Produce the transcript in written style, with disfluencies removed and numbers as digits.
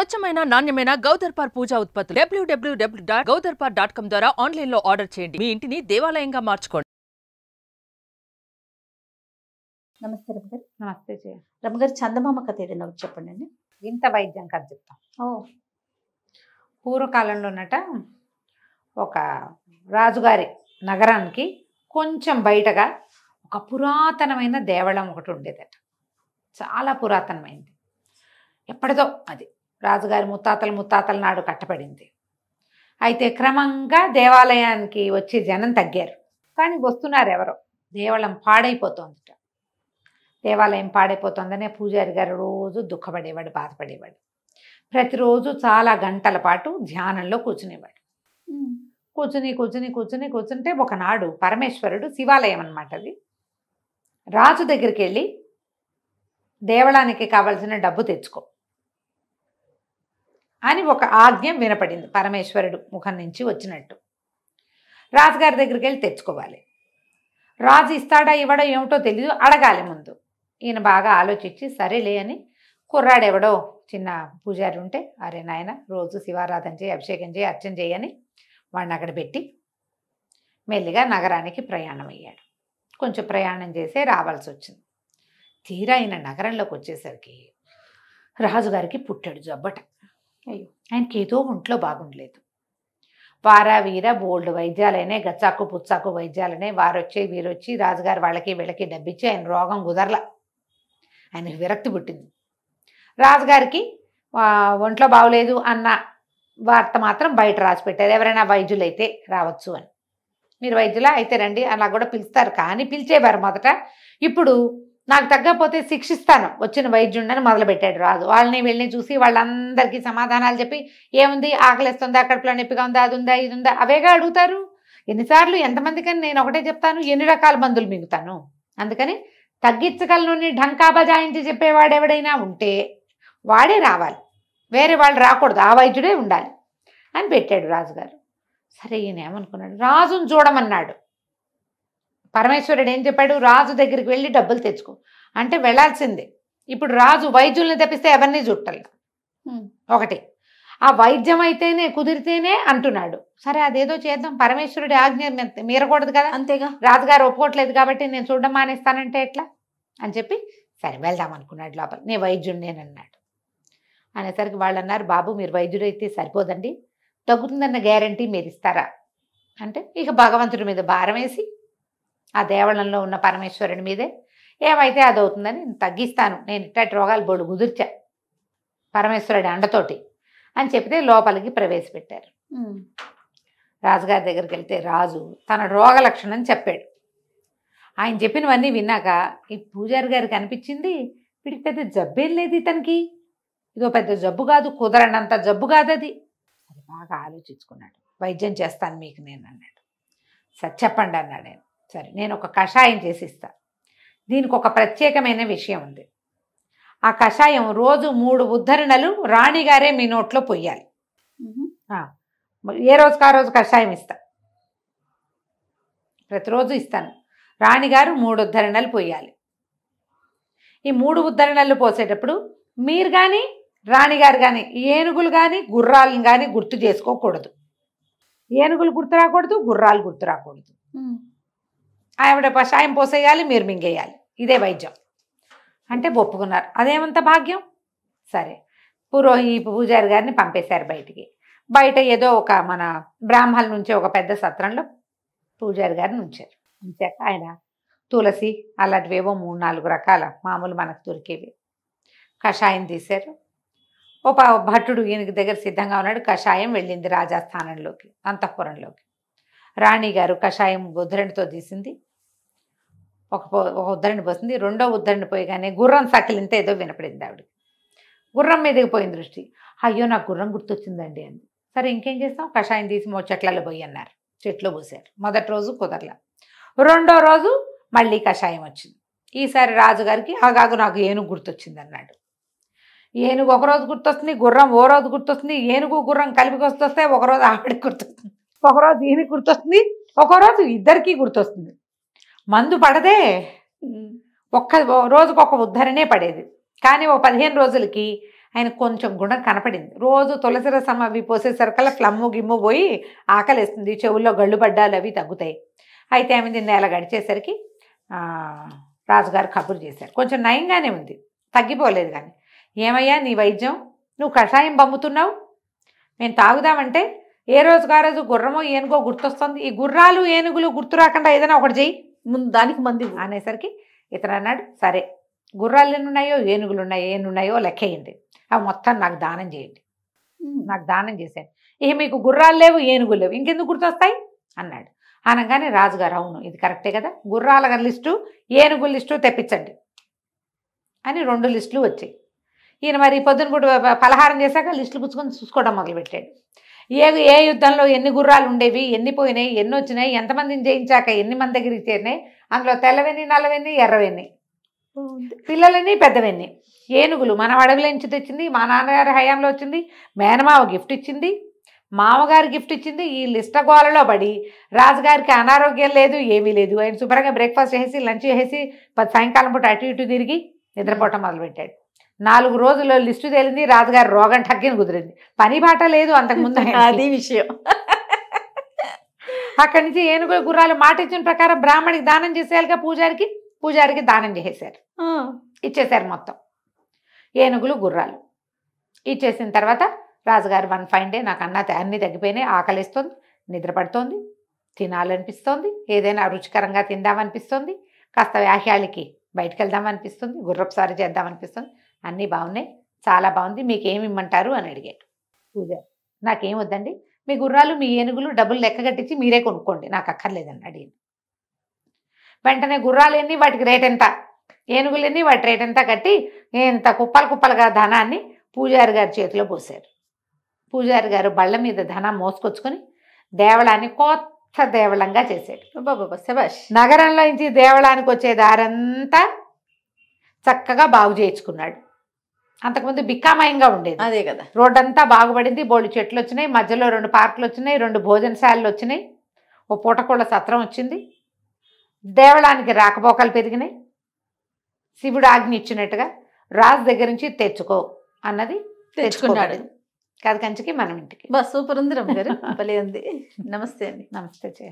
స్వచ్ఛమైన నాణ్యమైన గౌదర్పార్ పూజా ఉత్పత్తులు www.gaudarpar.com ద్వారా ఆన్లైన్ లో ఆర్డర్ చేయండి. మీ ఇంటిని దేవాలయంగా మార్చుకోండి. నమస్తే రమగారు. నమస్తే జయ. రమగారు, చందమామ కథ ఏదైనా ఒకటి చెప్పండి అండి. వింత వైద్యం కథ చెప్తాం. ఓ, పూర్వకాలంలోనట ఒక రాజుగారి నగరానికి కొంచెం బయటగా ఒక పురాతనమైన దేవళం ఒకటి ఉండేదట. చాలా పురాతనమైంది. ఎప్పటిదో అది రాజుగారి ముత్తాతల నాడు కట్టబడింది. అయితే క్రమంగా దేవాలయానికి వచ్చే జనం తగ్గారు, కానీ వస్తున్నారు ఎవరో. దేవాలయం పాడైపోతోందిట. దేవాలయం పాడైపోతుందనే పూజారి గారు రోజు దుఃఖపడేవాడు, బాధపడేవాడు. ప్రతిరోజు చాలా గంటల పాటు ధ్యానంలో కూర్చునేవాడు. కూర్చుంటే ఒకనాడు పరమేశ్వరుడు, శివాలయం అన్నమాట అది, రాజు దగ్గరికి వెళ్ళి దేవళానికి కావలసిన డబ్బు తెచ్చుకో అని ఒక ఆజ్ఞ వినపడింది. పరమేశ్వరుడు ముఖం నుంచి వచ్చినట్టు రాజుగారి దగ్గరికి వెళ్ళి తెచ్చుకోవాలి. రాజు ఇస్తాడా ఇవ్వడో ఏమిటో తెలియదు, అడగాలి ముందు. ఈయన బాగా ఆలోచించి సరేలే అని కుర్రాడెవడో చిన్న పూజారి ఉంటే, అరే నాయన రోజు శివారాధన చేయి, అభిషేకం చేయి, అర్చన చేయని వాడిని అక్కడ పెట్టి మెల్లిగా నగరానికి ప్రయాణం అయ్యాడు. కొంచెం ప్రయాణం చేసే రావాల్సి వచ్చింది. తీరా ఆయన నగరంలోకి వచ్చేసరికి రాజుగారికి పుట్టాడు జబ్బట. అయ్యో, ఆయనకి ఏదో ఒంట్లో బాగుండలేదు. వారా వీర బోల్డ్ వైద్యాలనే, గచ్చాకు పుచ్చాకు వైద్యాలనే, వారొచ్చి వీరొచ్చి రాజుగారు వాళ్ళకి వీళ్ళకి డబ్బిచ్చి ఆయన రోగం కుదరల. ఆయనకి విరక్తి పుట్టింది. రాజుగారికి ఒంట్లో బాగోలేదు అన్న వార్త మాత్రం బయట రాసి పెట్టారు. ఎవరైనా వైద్యులైతే రావచ్చు అని. మీరు వైద్యులా అయితే రండి అలా కూడా పిలుస్తారు, కానీ పిలిచేవారు మొదట. ఇప్పుడు నాకు తగ్గకపోతే శిక్షిస్తాను వచ్చిన వైద్యుడిని మొదలుపెట్టాడు రాజు. వాళ్ళని వెళ్ళి చూసి వాళ్ళందరికీ సమాధానాలు చెప్పి, ఏముంది, ఆకలిస్తుందా, కడుపులో నొప్పిగా ఉందా, అది ఉందా, ఇది ఉందా, అవేగా అడుగుతారు. ఎన్నిసార్లు ఎంతమందికని నేను ఒకటే చెప్తాను, ఎన్ని రకాల మందులు మిగుతాను. అందుకని తగ్గించగలను ఢంకా బజాయించి చెప్పేవాడు ఎవడైనా ఉంటే వాడే రావాలి, వేరే వాళ్ళు రాకూడదు, ఆ వైద్యుడే ఉండాలి అని పెట్టాడు రాజుగారు. సరే, ఈయన ఏమనుకున్నాడు, రాజును చూడమన్నాడు. పరమేశ్వరుడు ఏం చెప్పాడు, రాజు దగ్గరికి వెళ్ళి డబ్బులు తెచ్చుకో అంటే వెళ్ళాల్సిందే. ఇప్పుడు రాజు వైద్యుల్ని తెప్పిస్తే ఎవరిని చుట్టాలి. ఒకటి ఆ వైద్యం అయితేనే కుదిరితేనే అంటున్నాడు. సరే, అదేదో చేద్దాం, పరమేశ్వరుడి ఆజ్ఞ మీరకూడదు కదా, అంతేగా. రాజుగారు ఒప్పుకోవట్లేదు కాబట్టి నేను చూడడం మానేస్తానంటే ఎట్లా అని చెప్పి సరే వెళ్దాం అనుకున్నాడు లోపల. నేను వైద్యుడిని అన్నాడు. అనేసరికి వాళ్ళు అన్నారు, బాబు మీరు వైద్యుడు అయితే సరిపోదండి, తగ్గుతుందన్న గ్యారంటీ మీరు ఇస్తారా అంటే, ఇక భగవంతుడి మీద భారం వేసి ఆ దేవళంలో ఉన్న పరమేశ్వరుడి మీదే ఏమైతే అది అవుతుందని తగ్గిస్తాను, నేను ఇట్టటి రోగాలు బోడు కుదిర్చా పరమేశ్వరుడి అండతోటి అని చెప్తే లోపలికి ప్రవేశపెట్టారు. రాజుగారి దగ్గరికి వెళ్తే రాజు తన రోగ లక్షణం చెప్పాడు. ఆయన చెప్పినవన్నీ విన్నాక ఈ పూజారి గారికి అనిపించింది, వీడికి పెద్ద జబ్బేం లేదు, ఇతనికి ఇదో పెద్ద జబ్బు కాదు, కుదరనంత జబ్బు కాదు అది. అది బాగా ఆలోచించుకున్నాడు. వైద్యం చేస్తాను మీకు నేను అన్నాడు. సరే చెప్పండి అన్నాడు నేను. సరే, నేను ఒక కషాయం చేసి ఇస్తా. దీనికి ఒక ప్రత్యేకమైన విషయం ఉంది. ఆ కషాయం రోజు 3 ఉద్ధరణలు రాణిగారే మీ నోట్లో పొయ్యాలి. ఏ రోజుకి ఆ రోజు కషాయం ఇస్తా, ప్రతిరోజు ఇస్తాను. రాణిగారు 3 ఉద్ధరణలు పొయ్యాలి. ఈ 3 ఉద్ధరణలు పోసేటప్పుడు మీరు కానీ రాణిగారు కానీ ఏనుగులు కానీ గుర్రాలను కానీ గుర్తు చేసుకోకూడదు. ఏనుగులు గుర్తు రాకూడదు, గుర్రాలు గుర్తు రాకూడదు. ఆవిడ కషాయం పోసేయాలి, మీరు మింగేయాలి. ఇదే వైద్యం అంటే ఒప్పుకున్నారు. అదేమంత భాగ్యం. సరే, ఈ పూజారి గారిని పంపేశారు బయటికి. బయట ఏదో ఒక మన బ్రాహ్మణుల నుంచి ఒక పెద్ద సత్రంలో పూజారి గారిని ఉంచారు. ఉంచాక ఆయన తులసి అలాంటివేవో 3-4 రకాల మామూలు మనకు దొరికేవి కషాయం తీశారు. భట్టుడు ఈయనకి దగ్గర సిద్ధంగా ఉన్నాడు. కషాయం వెళ్ళింది రాజాస్థానంలోకి, అంతఃపురంలోకి. రాణిగారు కషాయం ఉద్ధరణితో తీసింది. ఒక ఉద్ధరణి పోసింది. 2వ ఉద్ధరణి పోయగానే గుర్రం సకిలింత ఏదో వినపడింది ఆవిడ. గుర్రం మీదకి పోయిన దృష్టి. అయ్యో, నాకు గుర్రం గుర్తొచ్చిందండి అంది. సరే, ఇంకేం చేస్తాం, కషాయం తీసి చెట్లలో పోయి అన్నారు. చెట్లు పోసారు. మొదటి రోజు కుదరలా. 2వ రోజు మళ్ళీ కషాయం వచ్చింది. ఈసారి రాజుగారికి ఆగాగు, నాకు ఏనుగు గుర్తొచ్చింది అన్నాడు. ఏనుగు ఒకరోజు గుర్తొస్తుంది, గుర్రం ఓ రోజు గుర్తొస్తుంది. ఏనుగు గుర్రం కలిపి వస్తే ఒకరోజు ఆవిడకి గుర్తొస్తుంది, ఒకరోజు ఈయనకి గుర్తొస్తుంది, ఒకరోజు ఇద్దరికీ గుర్తొస్తుంది. మందు పడదే, రోజుకొక ఉద్ధరణే పడేది. కానీ ఓ 15 రోజులకి ఆయన కొంచెం గుణం కనపడింది. రోజు తులసి రసం అవి పోసేసరికల్లా ఫ్లమ్ము గిమ్ము పోయి ఆకలిస్తుంది, చెవుల్లో గళ్ళు పడ్డాలు అవి తగ్గుతాయి. అయితే ఆమె నెల గడిచేసరికి రాజుగారు కబురు చేశారు. కొంచెం నయంగానే ఉంది, తగ్గిపోలేదు. కానీ ఏమయ్యా నీ వైద్యం, నువ్వు కషాయం పంపుతున్నావు, మేము తాగుదామంటే ఏ రోజుగా రోజు గుర్రమో ఏనుగో గుర్తొస్తుంది, ఈ గుర్రాలు ఏనుగులు గుర్తు రాకుండా ఏదైనా ఒకటి చెయ్యి, ముందు దానికి మంది అనేసరికి ఇతను అన్నాడు, సరే గుర్రాలు ఎన్ని ఉన్నాయో ఏనుగులు ఉన్నాయో ఎన్ని ఉన్నాయో లెక్కేయండి, అవి మొత్తం నాకు దానం చేయండి. నాకు దానం చేశాను. ఇక మీకు గుర్రాలు లేవు ఏనుగులు లేవు, ఇంకెందుకు గుర్తొస్తాయి అన్నాడు. అనగానే రాజుగారు అవును ఇది కరెక్టే కదా, గుర్రాల లిస్టు ఏనుగుల లిస్టు తెప్పించండి అని 2 లిస్టులు వచ్చాయి. ఈయన మరి పొద్దున పూట పలహారం చేశాక లిస్టులు పుచ్చుకొని చూసుకోవడం మొదలుపెట్టాడు. ఏ యుద్ధంలో ఎన్ని గుర్రాలు ఉండేవి, ఎన్ని పోయినాయి, ఎన్ని వచ్చినాయి, ఎంతమందిని జయించాక ఎన్ని మంది దగ్గరికి చేరినాయి, అందులో తెల్లవెన్ని నల్లవెన్ని ఎర్రవెన్ని, పిల్లలని పెద్దవెన్ని, ఏనుగులు మనం అడవిలో నుంచి తెచ్చింది, మా నాన్నగారి హయాంలో వచ్చింది, మేనమావ గిఫ్ట్ ఇచ్చింది, మామగారు గిఫ్ట్ ఇచ్చింది. ఈ లిస్ట గోలలో పడి రాజుగారికి అనారోగ్యం లేదు, ఏమీ లేదు. ఆయన శుభ్రంగా బ్రేక్ఫాస్ట్ చేసి లంచ్ చేసి సాయంకాలం పూట అటు ఇటు తిరిగి నిద్రపోవటం మొదలుపెట్టాడు. 4 రోజుల్లో లిస్టు తేలింది, రాజుగారు రోగం టగ్గిన కుదిరింది, పని బాట లేదు అంతకుముందు. అది విషయం. అక్కడి నుంచి ఏనుగుల గుర్రాలు మాట ఇచ్చిన ప్రకారం బ్రాహ్మడికి దానం చేసేయాలిగా, పూజారికి దానం చేసేశారు, ఇచ్చేశారు మొత్తం ఏనుగులు గుర్రాలు. ఇచ్చేసిన తర్వాత రాజుగారు వన్ ఫైన్ డే నాకు అన్నీ తగ్గిపోయినాయి, ఆకలిస్తుంది, నిద్ర పడుతోంది, తినాలనిపిస్తోంది, ఏదైనా రుచికరంగా తిందామనిపిస్తుంది, కాస్త వ్యాహ్యాలకి బయటకు వెళ్దామనిపిస్తుంది, గుర్రపు సారి చేద్దామనిపిస్తుంది, అన్నీ బాగున్నాయి, చాలా బాగుంది, మీకు ఏమి ఇమ్మంటారు అని అడిగాడు పూజారి. నాకేం వద్దండి, మీ గుర్రాలు మీ ఏనుగులు డబ్బులు లెక్క కట్టించి మీరే కొనుక్కోండి, నాకు అక్కర్లేదండి అడిగింది. వెంటనే గుర్రాలు ఎన్ని వాటికి రేట్ ఎంత, ఏనుగులు ఎన్ని వాటి రేట్ ఎంత కట్టి ఇంత కుప్పలుగా ధనాన్ని పూజారి గారి చేతిలో పోసారు. పూజారి గారు బళ్ళ మీద ధనం మోసుకొచ్చుకొని దేవళాన్ని కొత్త దేవళంగా చేశాడు. బాబా శభాష్. నగరంలో నుంచి దేవళానికి వచ్చే దారంతా చక్కగా బాగు చేయించుకున్నాడు. అంతకుముందు బిక్కామయంగా ఉండేది, అదే కదా. రోడ్డంతా బాగుపడింది, బోళ్ళు చెట్లు వచ్చినాయి, మధ్యలో 2 పార్కులు వచ్చినాయి, 2 భోజనశాలలు వచ్చినాయి, ఓ పూటకోళ్ళ సత్రం వచ్చింది, దేవళానికి రాకపోకలు పెరిగినాయి. శివుడు ఆజ్ఞ ఇచ్చినట్టుగా రాజు దగ్గర నుంచి తెచ్చుకో అన్నది తెచ్చుకున్నాడు. కథ కంచికి మనం ఇంటికి. బా సూపర్ ఉంది రమ్య గారు, భలే ఉంది. నమస్తే అండి. నమస్తే చేయ.